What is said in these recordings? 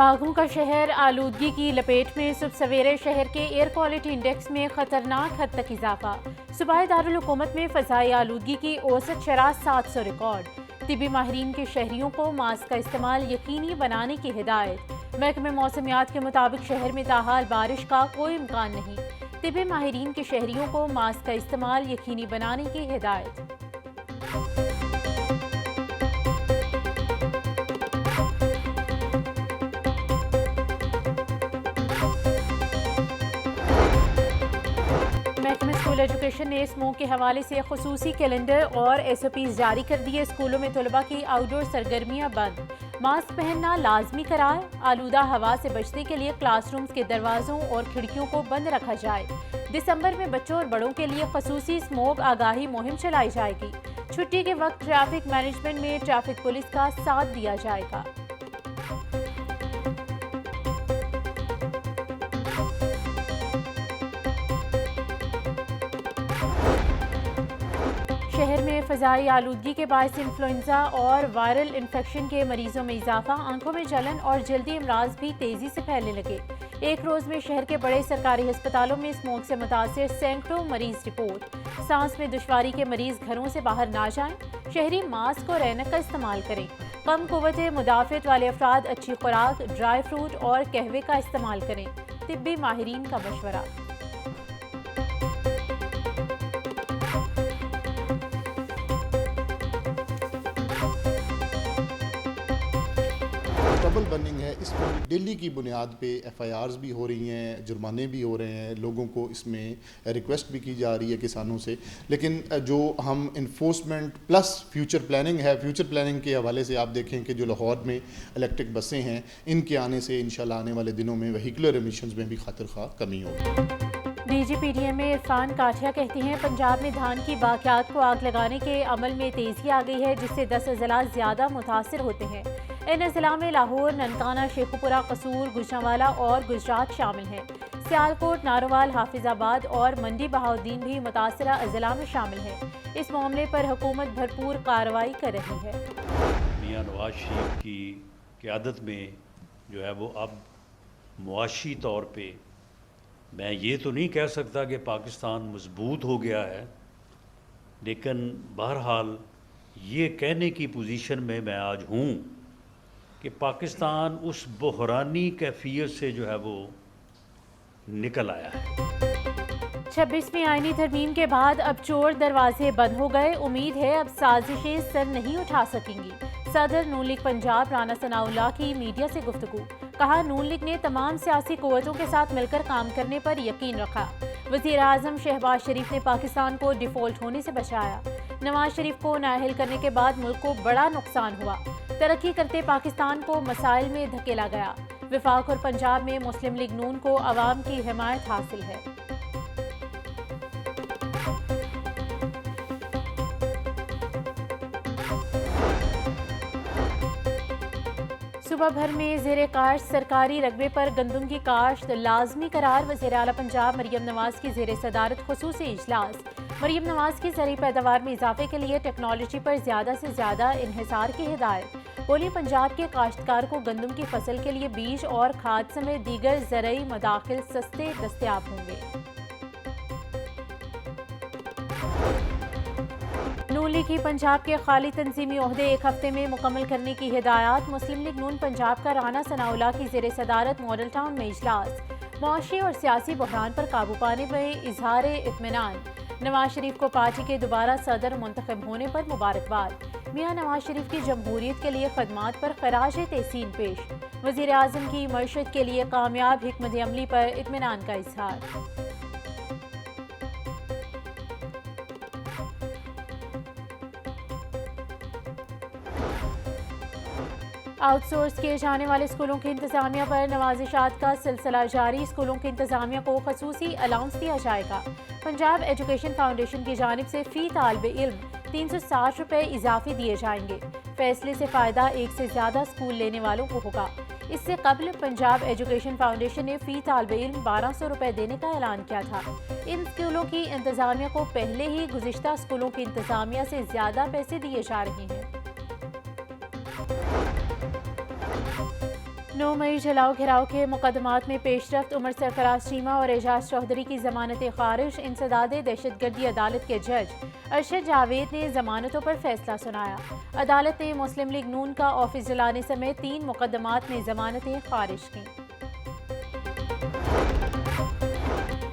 باغوں کا شہر آلودگی کی لپیٹ میں صبح سویرے شہر کے ایئر کوالٹی انڈیکس میں خطرناک حد تک اضافہ۔ صوبائی دارالحکومت میں فضائی آلودگی کی اوسط شرح 700 ریکارڈ۔ طبی ماہرین کے شہریوں کو ماسک کا استعمال یقینی بنانے کی ہدایت۔ محکمہ موسمیات کے مطابق شہر میں تاحال بارش کا کوئی امکان نہیں۔ طبی ماہرین کے شہریوں کو ماسک کا استعمال یقینی بنانے کی ہدایت۔ محکمہ اسکول ایجوکیشن نے اسموگ کے حوالے سے خصوصی کیلنڈر اور SOPs جاری کر دیے۔ اسکولوں میں طلباء کی آؤٹ ڈور سرگرمیاں بند، ماسک پہننا لازمی قرار۔ آلودہ ہوا سے بچنے کے لیے کلاس رومز کے دروازوں اور کھڑکیوں کو بند رکھا جائے۔ دسمبر میں بچوں اور بڑوں کے لیے خصوصی اسموگ آگاہی مہم چلائی جائے گی۔ چھٹی کے وقت ٹریفک مینجمنٹ میں ٹریفک پولیس کا ساتھ دیا جائے گا۔ شہر میں فضائی آلودگی کے باعث انفلوئنزا اور وائرل انفیکشن کے مریضوں میں اضافہ۔ آنکھوں میں جلن اور جلدی امراض بھی تیزی سے پھیلنے لگے۔ ایک روز میں شہر کے بڑے سرکاری ہسپتالوں میں اسموگ سے متاثر سینکڑوں مریض رپورٹ۔ سانس میں دشواری کے مریض گھروں سے باہر نہ جائیں۔ شہری ماسک اور اینک کا استعمال کریں۔ کم قوت مدافعت والے افراد اچھی خوراک، ڈرائی فروٹ اور قہوے کا استعمال کریں۔ طبی ماہرین کا مشورہ۔ ڈبل بننگ ہے، اس میں ڈیلی کی بنیاد پہ FIRs بھی ہو رہی ہیں، جرمانے بھی ہو رہے ہیں، لوگوں کو اس میں ریکویسٹ بھی کی جا رہی ہے کسانوں سے، لیکن جو ہم انفورسمنٹ پلس فیوچر پلاننگ ہے، فیوچر پلاننگ کے حوالے سے آپ دیکھیں کہ جو لاہور میں الیکٹرک بسیں ہیں، ان کے آنے سے انشاءاللہ آنے والے دنوں میں وہیکولر ایمیشنز میں بھی خاطر خواہ کمی ہوگی۔ DG PDM میں عرفان کاٹھیا کہتی ہیں پنجاب میں دھان کی باغیات کو آگ لگانے کے عمل میں تیزی آ گئی ہے، جس سے 10 اضلاع زیادہ متاثر ہوتے ہیں۔ ان اضلاع میں لاہور، ننکانہ، شیخوپورہ، قصور، گوجرانوالہ اور گجرات شامل ہیں۔ سیالکوٹ، ناروال، حافظ آباد اور منڈی بہاؤالدین بھی متاثرہ اضلاع میں شامل ہیں۔ اس معاملے پر حکومت بھرپور کارروائی کر رہی ہے۔ میاں نواز شریف کی قیادت میں جو ہے وہ اب معاشی طور پہ میں یہ تو نہیں کہہ سکتا کہ پاکستان مضبوط ہو گیا ہے، لیکن بہرحال یہ کہنے کی پوزیشن میں آج ہوں کہ پاکستان اس بحرانی کیفیت سے جو ہے وہ نکل آیا ہے۔ 26ویں آئینی ترمیم کے بعد اب چور دروازے بند ہو گئے۔ امید ہے اب سازشیں سر نہیں اٹھا سکیں گی۔ صدر نون لیگ پنجاب رانا ثناء اللہ کی میڈیا سے گفتگو۔ کہا نون لیگ نے تمام سیاسی قوتوں کے ساتھ مل کر کام کرنے پر یقین رکھا۔ وزیر اعظم شہباز شریف نے پاکستان کو ڈیفالٹ ہونے سے بچایا۔ نواز شریف کو نااہل کرنے کے بعد ملک کو بڑا نقصان ہوا۔ ترقی کرتے پاکستان کو مسائل میں دھکیلا گیا۔ وفاق اور پنجاب میں مسلم لیگ نون کو عوام کی حمایت حاصل ہے۔ صوبہ بھر میں زیر کاشت سرکاری رقبے پر گندم کی کاشت لازمی قرار۔ وزیر اعلیٰ پنجاب مریم نواز کی زیر صدارت خصوصی اجلاس۔ مریم نواز کی زرعی پیداوار میں اضافے کے لیے ٹیکنالوجی پر زیادہ سے زیادہ انحصار کی ہدایت۔ بولی پنجاب کے کاشتکار کو گندم کی فصل کے لیے بیج اور کھاد سمیت دیگر زرعی مداخل سستے دستیاب ہوں گے۔ نون لیگ کی پنجاب کے خالی تنظیمی عہدے ایک ہفتے میں مکمل کرنے کی ہدایات۔ مسلم لیگ نون پنجاب کا رانا ثناء اللہ کی زیر صدارت ماڈل ٹاؤن میں اجلاس۔ معاشی اور سیاسی بحران پر قابو پانے میں اظہار اطمینان۔ نواز شریف کو پارٹی کے دوبارہ صدر منتخب ہونے پر مبارکباد۔ میاں نواز شریف کی جمہوریت کے لیے خدمات پر خراج تحسین پیش۔ وزیر اعظم کی معیشت کے لیے کامیاب حکمت عملی پر اطمینان کا اظہار۔ آؤٹ سورس کیے جانے والے اسکولوں کی انتظامیہ پر نوازشات کا سلسلہ جاری۔ اسکولوں کی انتظامیہ کو خصوصی الاؤنس دیا جائے گا۔ پنجاب ایجوکیشن فاؤنڈیشن کی جانب سے فی طالب علم 360 روپے اضافی دیے جائیں گے۔ فیصلے سے فائدہ ایک سے زیادہ اسکول لینے والوں کو ہوگا۔ اس سے قبل پنجاب ایجوکیشن فاؤنڈیشن نے فی طالب علم 1200 روپے دینے کا اعلان کیا تھا۔ ان اسکولوں کی انتظامیہ کو پہلے ہی گزشتہ اسکولوں کی انتظامیہ سے زیادہ پیسے دیے جا رہے ہیں۔ 9 मई जलाओ घिराव के मुकदमात में पेशरफ्त, उमर सरफराज चीमा और एजाज चौधरी की जमानत खारिज। इंसदाद दहशतगर्दी अदालत के जज अरशद जावेद ने जमानतों पर फैसला सुनाया। अदालत ने मुस्लिम लीग नून का ऑफिस जलाने समेत 3 मुकदमात में जमानतें खारिज की।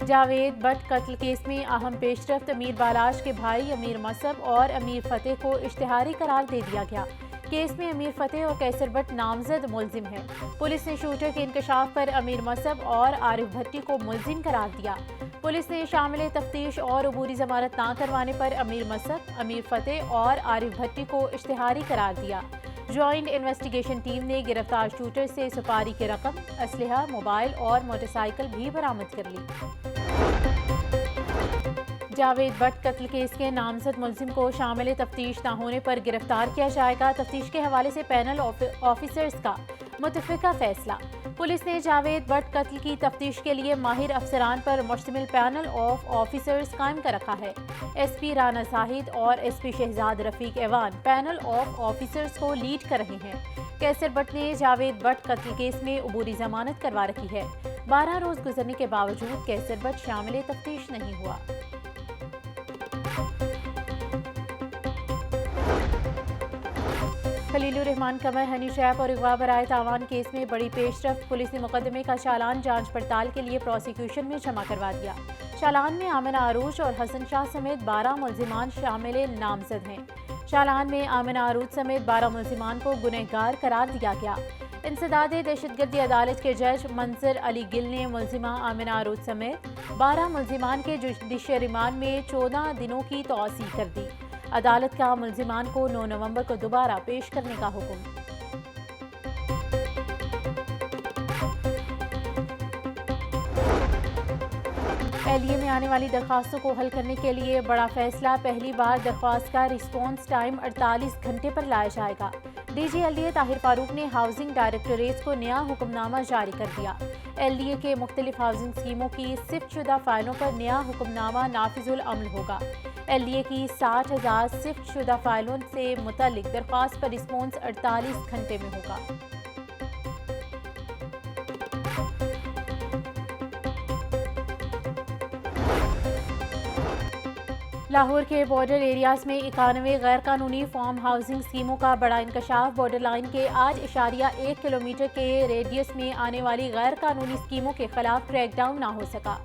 जावेद भट्ट कत्ल केस में अहम पेशरफ्त, अमीर बालाश के भाई अमीर मसब और अमीर फतेह को इश्तिहारी करार दे दिया गया। केस में अमीर फतेह और कैसर भट्ट नामजद मुलजिम हैं। पुलिस ने शूटर के इंकशाफ पर अमीर मसब और आरिफ भट्टी को मुलजिम करार दिया। पुलिस ने शामिल तफ्तीश और अबूरी जमानत ना करवाने पर अमीर मसब, अमीर फतेह और आरिफ भट्टी को इश्तिहारी करार दिया। जॉइंट इन्वेस्टिगेशन टीम ने गिरफ्तार शूटर से सुपारी की रकम, असलहा, मोबाइल और मोटरसाइकिल भी बरामद कर ली। जावेद भट्ट कत्ल केस के नामजद मुलजिम को शामिल तफ्तीश न होने पर गिरफ्तार किया जाएगा। तफ्तीश के हवाले से पैनल ऑफिसर्स का मुतफ़िका फैसला। पुलिस ने जावेद भट्ट कत्ल की तफ्तीश के लिए माहिर अफसरान पर मुश्तमिल पैनल ऑफ ऑफिसर्स कायम कर रखा है। SP राना जाहिद और SP शहजाद रफीक एवान पैनल ऑफ ऑफिसर्स को लीड कर रहे हैं। कैसर भट्ट ने जावेद भट्ट कत्ल केस में अबूरी जमानत करवा रखी है। 12 रोज गुजरने के बावजूद कैसर भट्ट शामिल तफ्तीश नहीं हुआ। खलीलुर रहमान कमर, हनी ट्रैप और अगवा बराए तावान केस में बड़ी पेशरफ्त। पुलिस ने मुकदमे का चालान जांच पड़ताल के लिए प्रोसिक्यूशन में जमा करवा दिया। चालान में आमिना आरूज और हसन शाह समेत 12 मुलजिमान शामिल नामजद हैं। चालान में आमिना आरूज समेत 12 मुलजिमान को गुनहगार करार दिया गया। इंसदाद दहशतगर्दी अदालत के जज मंजर अली गिल ने मुलजिमा आमिना आरूज समेत 12 मुलजिमान के जुडिशल रिमांड में 14 दिनों की तौसीह कर दी। अदालत का मुलजिमान को 9 नवंबर को दोबारा पेश करने का हुक्म। LEA में आने वाली दरख्वास्तों को हल करने के लिए बड़ा फैसला। पहली बार दरख्वास्त का रिस्पॉन्स टाइम 48 घंटे पर लाया जाएगा। DG LEA ताहिर फारूक ने हाउसिंग डायरेक्टरेट को नया हुक्मनामा जारी कर दिया। LEA के मुख्तलिफ हाउसिंग स्कीमों की सिफ्ट शुदा फाइलों पर नया हुक्मनामा नाफिजुल अमल होगा। LEA की 60,000 सिफ्ट शुदा फाइलों से मुतल्लिक दरख्वास्त पर रिस्पॉन्स 48 घंटे में होगा। लाहौर के बॉर्डर एरियाज में 91 गैर कानूनी फार्म हाउसिंग स्कीमों का बड़ा इंकशाफ। बॉर्डर लाइन के 8.1 किलोमीटर के रेडियस में आने वाली गैर कानूनी स्कीमों के खिलाफ क्रैकडाउन ना हो सका।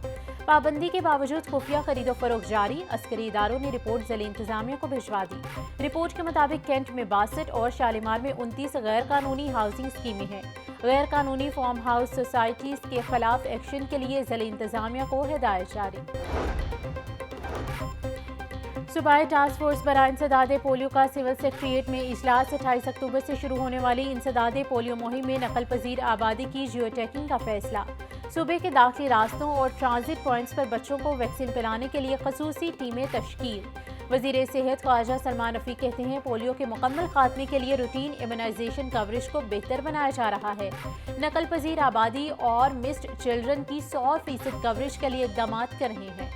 पाबंदी के बावजूद खुफिया खरीदो फरोख्त जारी। अस्करी इदारों ने रिपोर्ट ज़िला इंतजामिया को भिजवा दी। रिपोर्ट के मुताबिक कैंट में 62 और शालीमार में 29 गैर कानूनी हाउसिंग स्कीमें हैं। गैर कानूनी फार्म हाउस सोसाइटीज के खिलाफ एक्शन के लिए ज़िला इंतजामिया को हिदायत जारी। सूबाई टास्क फोर्स बराए इंसदाद पोलियो का सिविल सेक्रेटरीट में इजलास। 28 अक्टूबर से शुरू होने वाली इंसदाद पोलियो मुहिम में नकल पजीर आबादी की जियो टैगिंग का फैसला। सूबे के दाखिली रास्तों और ट्रांजिट पॉइंट्स पर बच्चों को वैक्सीन पिलाने के लिए खसूसी टीमें तश्कील। वजीर सेहत ख्वाजा सलमान रफीक कहते हैं पोलियो के मुकम्मल खात्मे के लिए रूटीन इम्यूनाइजेशन कवरेज को बेहतर बनाया जा रहा है। नकल पजीर आबादी और मिस्ड चिल्ड्रन की 100% कवरेज के लिए इकदाम कर रहे हैं।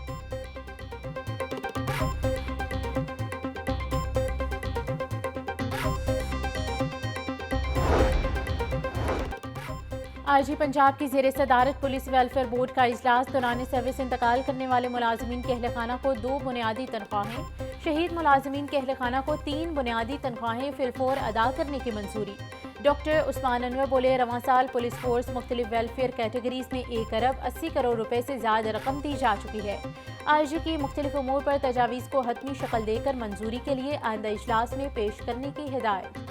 IG पंजाब की ज़ेरे सदारत पुलिस वेलफेयर बोर्ड का इजलास। दौरान सर्विस इंतकाल करने वाले मुलाजमीन के अहल खाना को 2 बुनियादी तनख्वाहें, शहीद मुलाजमीन के अहल खाना को 3 बुनियादी तनख्वाहें फिलफोर अदा करने की मंजूरी। डॉक्टर उस्मान अनवर बोले रवां साल पुलिस फोर्स मुख्तलिफ वेलफेयर कैटेगरीज में 1 अरब 80 करोड़ रुपए से ज़्यादा रकम दी जा चुकी है। IG की मुख्तलिफ उमूर पर तजावीज़ को हतमी शक्ल देकर मंजूरी के लिए आइंदा इजलास में पेश करने की हिदायत।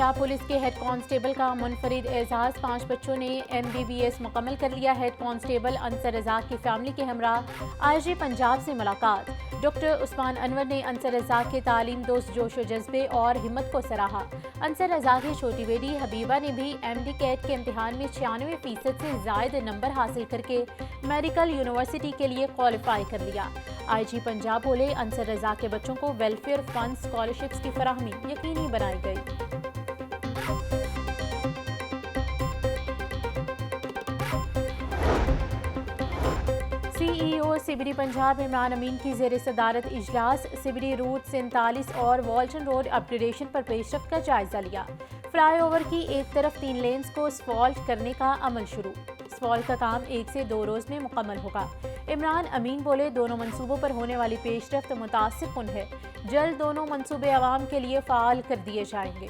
पंजाब पुलिस के हेड कांस्टेबल का मुनफरिद एजाज। 5 बच्चों ने MBBS मुकम्मल कर लिया। हेड कांस्टेबल अंसर रज़ाक की फैमिली के हमरा IG पंजाब से मुलाकात। डॉक्टर उस्मान अनवर ने अंसर रज़ाक के तालीम दोस्त जोश व जज्बे और हिम्मत को सराहा। अंसर रज़ाक की छोटी बेटी हबीबा ने भी MD कैट के इम्तिहान में 96% से ज़ायद नंबर हासिल करके मेडिकल यूनिवर्सिटी के लिए क्वालिफाई कर लिया। IG पंजाब बोले अंसर रज़ाक के बच्चों को वेलफेयर फंड स्कॉलरशिप्स की फराहमी यकीनी बनाई गई। CEO सिबरी पंजाब इमरान अमीन की ज़ेर सदारत इजलास सिबरी रूट 47 और वॉल्टन रोड अपग्रेडेशन पर पेशरफ्त का जायजा लिया। फ्लाईओवर की एक तरफ 3 लेन्स को स्फॉल्ट करने का अमल शुरू। स्फॉल्ट का काम 1 से 2 रोज़ में मुकम्मल होगा। इमरान अमीन बोले, दोनों मंसूबों पर होने वाली पेशरफ्त मुतासिब कुन है। जल्द दोनों मंसूबे आवाम के लिए फ़ाल कर दिए जाएंगे।